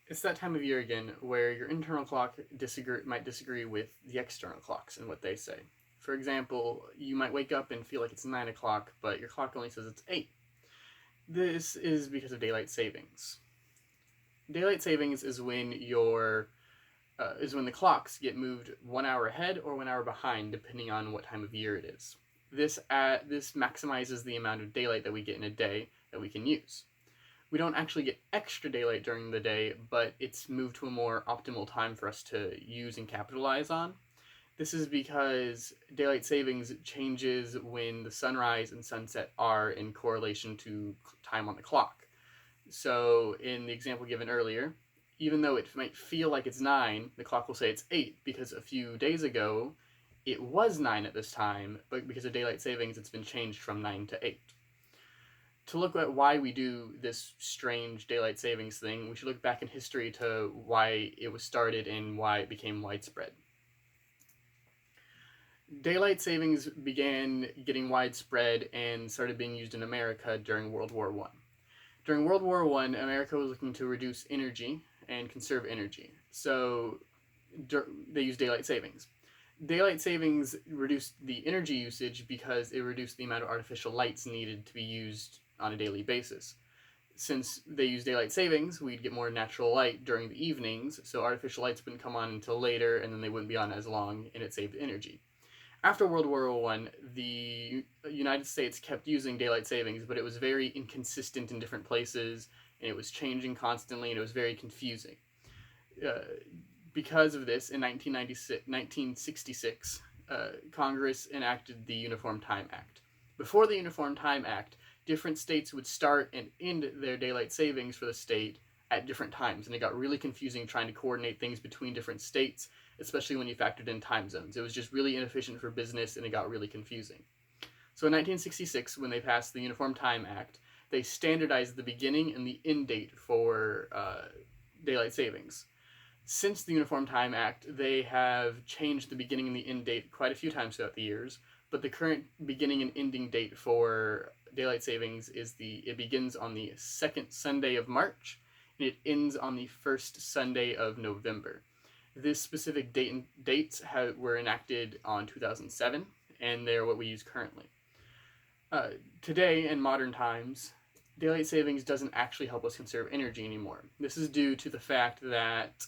It's that time of year again where your internal clock might disagree with the external clocks and what they say. For example, you might wake up and feel like it's 9 o'clock, but your clock only says it's 8. This is because of daylight savings. Daylight savings is when the clocks get moved 1 hour ahead or 1 hour behind, depending on what time of year it is. This maximizes the amount of daylight that we get in a day that we can use. We don't actually get extra daylight during the day, but it's moved to a more optimal time for us to use and capitalize on. This is because daylight savings changes when the sunrise and sunset are in correlation to time on the clock. So, in the example given earlier, even though it might feel like it's 9, the clock will say it's 8 because a few days ago it was 9 at this time, but because of daylight savings, it's been changed from 9 to 8. To look at why we do this strange daylight savings thing, we should look back in history to why it was started and why it became widespread. Daylight savings began getting widespread and started being used in America during World War I. During World War I, America was looking to reduce energy and conserve energy, so they used daylight savings. Daylight savings reduced the energy usage because it reduced the amount of artificial lights needed to be used on a daily basis. Since they used daylight savings, we'd get more natural light during the evenings, so artificial lights wouldn't come on until later, and then they wouldn't be on as long, and it saved energy. After World War I, the United States kept using daylight savings, but it was very inconsistent in different places, and it was changing constantly, and it was very confusing. Uh, because of this, in 1966, Congress enacted the Uniform Time Act. Before the Uniform Time Act, different states would start and end their daylight savings for the state at different times, and it got really confusing trying to coordinate things between different states, especially when you factored in time zones. It was just really inefficient for business, and it got really confusing. So in 1966, when they passed the Uniform Time Act, they standardized the beginning and the end date for daylight savings. Since the Uniform Time Act, they have changed the beginning and the end date quite a few times throughout the years, but the current beginning and ending date for daylight savings it begins on the second Sunday of March, and it ends on the first Sunday of November. This specific dates were enacted on 2007, and they're what we use currently. Today, in modern times, daylight savings doesn't actually help us conserve energy anymore. This is due to the fact that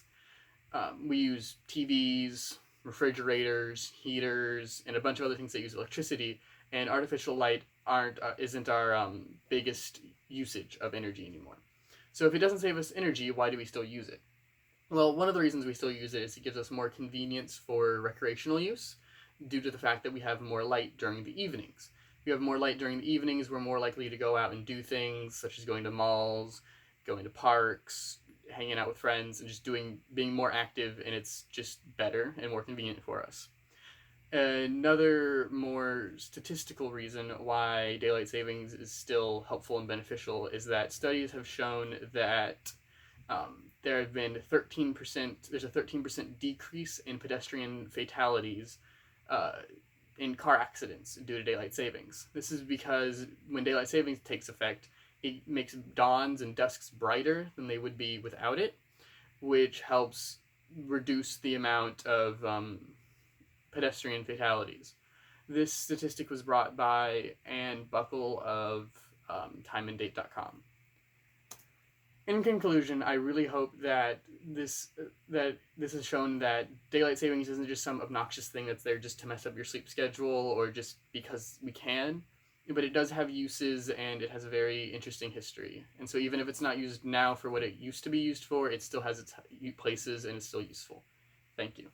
we use TVs, refrigerators, heaters, and a bunch of other things that use electricity, and artificial light isn't our biggest usage of energy anymore. So if it doesn't save us energy, why do we still use it? Well, one of the reasons we still use it is it gives us more convenience for recreational use due to the fact that we have more light during the evenings. If you have more light during the evenings, we're more likely to go out and do things such as going to malls, going to parks, hanging out with friends, and just being more active, and it's just better and more convenient for us. Another more statistical reason why daylight savings is still helpful and beneficial is that studies have shown that there's a 13% decrease in pedestrian fatalities in car accidents due to daylight savings. This is because when daylight savings takes effect, it makes dawns and dusks brighter than they would be without it, which helps reduce the amount of pedestrian fatalities. This statistic was brought by Ann Buckle of timeanddate.com. In conclusion, I really hope that this has shown that daylight savings isn't just some obnoxious thing that's there just to mess up your sleep schedule or just because we can, but it does have uses and it has a very interesting history. And so even if it's not used now for what it used to be used for, it still has its places and it's still useful. Thank you.